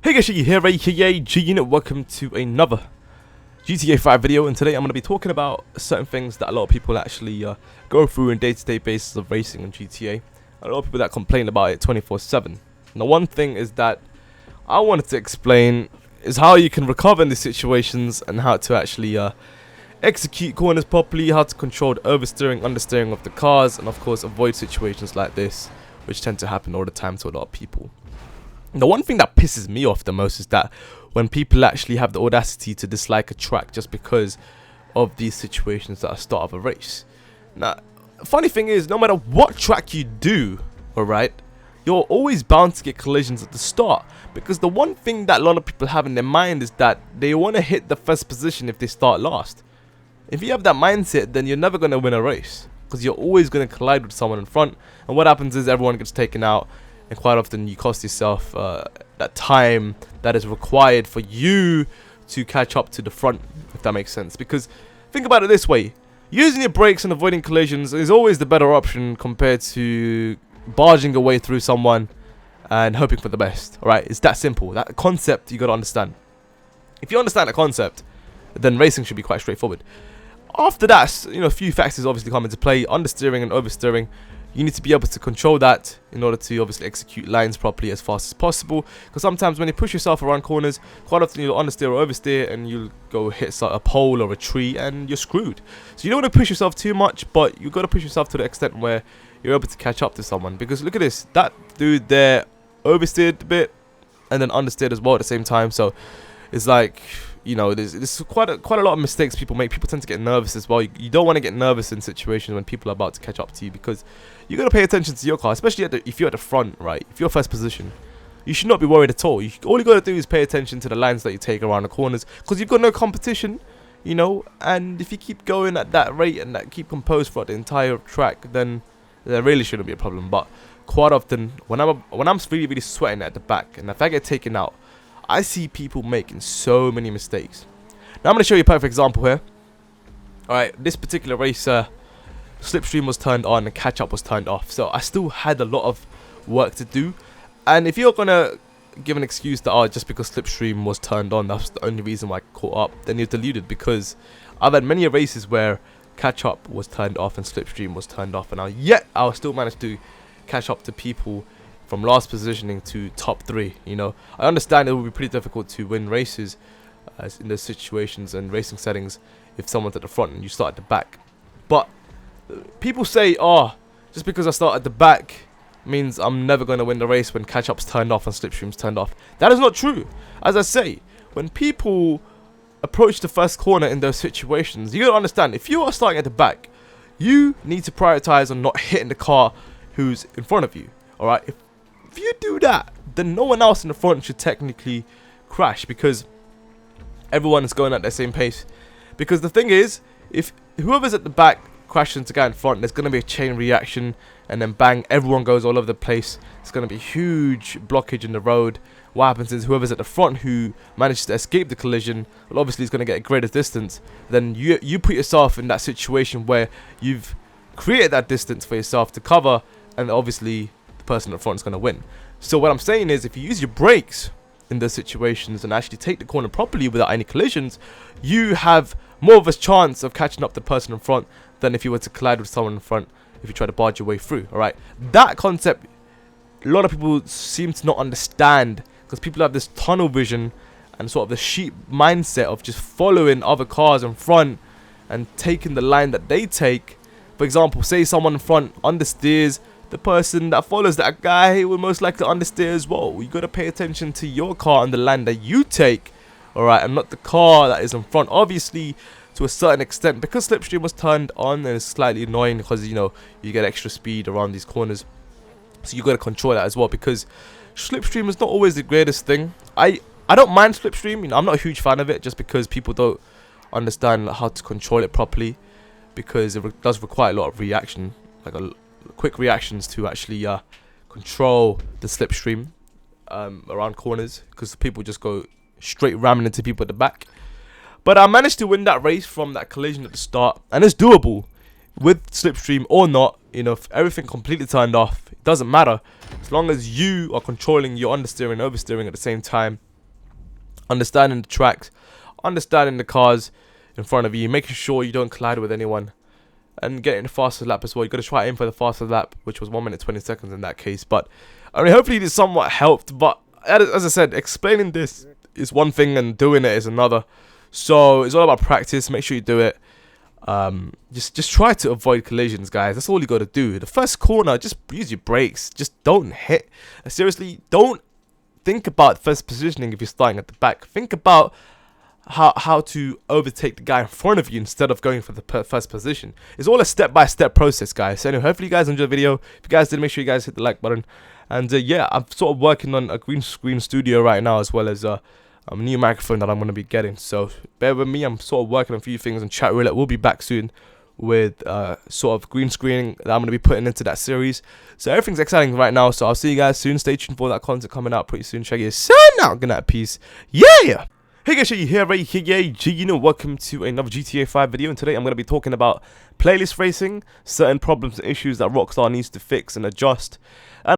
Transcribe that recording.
Hey guys, Shiggy here, aka G-Unit. Welcome to another GTA 5 video, and today I'm going to be talking about certain things that a lot of people actually go through in day-to-day basis of racing on GTA. A lot of people that complain about it 24/7. Now, one thing is that I wanted to explain is how you can recover in these situations and how to actually execute corners properly, how to control the oversteering, understeering of the cars, and of course avoid situations like this, which tend to happen all the time to a lot of people. The one thing that pisses me off the most is that when people actually have the audacity to dislike a track just because of these situations at the start of a race. Now, funny thing is, no matter what track you do, alright, you're always bound to get collisions at the start. Because the one thing that a lot of people have in their mind is that they want to hit the first position if they start last. If you have that mindset, then you're never going to win a race, because you're always going to collide with someone in front, and what happens is everyone gets taken out. And quite often you cost yourself that time that is required for you to catch up to the front, if that makes sense. Because think about it this way, using your brakes and avoiding collisions is always the better option compared to barging your way through someone and hoping for the best. Alright, it's that simple. That concept you got to understand. If you understand the concept, then racing should be quite straightforward. After that, a few factors obviously come into play: understeering and oversteering. You need to be able to control that in order to obviously execute lines properly as fast as possible. Because sometimes when you push yourself around corners, quite often you'll understeer or oversteer and you'll go hit a pole or a tree and you're screwed. So you don't want to push yourself too much, but you've got to push yourself to the extent where you're able to catch up to someone. Because look at this, that dude there oversteered a bit and then understeered as well at the same time. So it's like, there's quite a lot of mistakes people make. People tend to get nervous as well. You don't want to get nervous in situations when people are about to catch up to you, because you got to pay attention to your car, especially if you're at the front, right? If you're first position, you should not be worried at all. All you got to do is pay attention to the lines that you take around the corners, because you've got no competition, and if you keep going at that rate and keep composed throughout the entire track, then there really shouldn't be a problem. But quite often, when I'm really sweating at the back, and if I get taken out, I see people making so many mistakes. Now I'm going to show you a perfect example here. Alright, this particular race, slipstream was turned on and catch up was turned off. So I still had a lot of work to do. And if you're going to give an excuse that, just because slipstream was turned on, that's the only reason why I caught up, then you're deluded. Because I've had many races where catch up was turned off and slipstream was turned off, and yet I'll still manage to catch up to people from last positioning to top 3. I understand it will be pretty difficult to win races in those situations and racing settings if someone's at the front and you start at the back. But people say, just because I start at the back means I'm never going to win the race when catch-up's turned off and slipstream's turned off. That is not true. As I say, when people approach the first corner in those situations, you got to understand, if you are starting at the back, you need to prioritize on not hitting the car who's in front of you. Alright, if you do that, then no one else in the front should technically crash, because everyone is going at the same pace. Because the thing is, if whoever's at the back crashes into the guy in front, there's going to be a chain reaction, and then bang, everyone goes all over the place. It's going to be a huge blockage in the road. What happens is whoever's at the front who manages to escape the collision, well, obviously is going to get a greater distance. Then you put yourself in that situation where you've created that distance for yourself to cover, and obviously person at front is going to win. So what I'm saying is, if you use your brakes in those situations and actually take the corner properly without any collisions, you have more of a chance of catching up the person in front than if you were to collide with someone in front if you try to barge your way through. Alright, that concept a lot of people seem to not understand, because people have this tunnel vision and sort of the sheep mindset of just following other cars in front and taking the line that they take. For example, say someone in front understeers, the person that follows that guy will most likely understeer as well. You got to pay attention to your car and the line that you take, alright, and not the car that is in front. Obviously, to a certain extent, because slipstream was turned on, and it's slightly annoying because, you get extra speed around these corners. So you got to control that as well, because slipstream is not always the greatest thing. I don't mind slipstream, I'm not a huge fan of it, just because people don't understand how to control it properly, because it does require a lot of reaction, like quick reactions to actually control the slipstream around corners, because people just go straight ramming into people at the back. But I managed to win that race from that collision at the start, and it's doable with slipstream or not. If everything completely turned off, it doesn't matter, as long as you are controlling your understeering and oversteering at the same time. understanding the tracks, understanding the cars in front of you, making sure you don't collide with anyone, and getting the fastest lap as well. You got to try aim for the fastest lap, which was 1 minute 20 seconds in that case. But I mean, hopefully this somewhat helped. But as I said, explaining this is one thing and doing it is another. So it's all about practice. Make sure you do it. Just try to avoid collisions, guys. That's all you got to do. The first corner, just use your brakes. Just don't hit. Seriously, don't think about first positioning if you're starting at the back. Think about how to overtake the guy in front of you instead of going for the first position. It's all a step-by-step process, guys. So anyway, hopefully you guys enjoyed the video. If you guys did, make sure you guys hit the like button. And yeah, I'm sort of working on a green screen studio right now, as well as a new microphone that I'm going to be getting. So bear with me. I'm sort of working on a few things, and Chat Roulette will be back soon with sort of green screening that I'm going to be putting into that series. So everything's exciting right now. So I'll see you guys soon. Stay tuned for that content coming out pretty soon. Check it out. Good night. Peace. Yeah. Hey guys, Shaggy here, right here, welcome to another GTA 5 video, and today I'm going to be talking about playlist racing, certain problems and issues that Rockstar needs to fix and adjust, and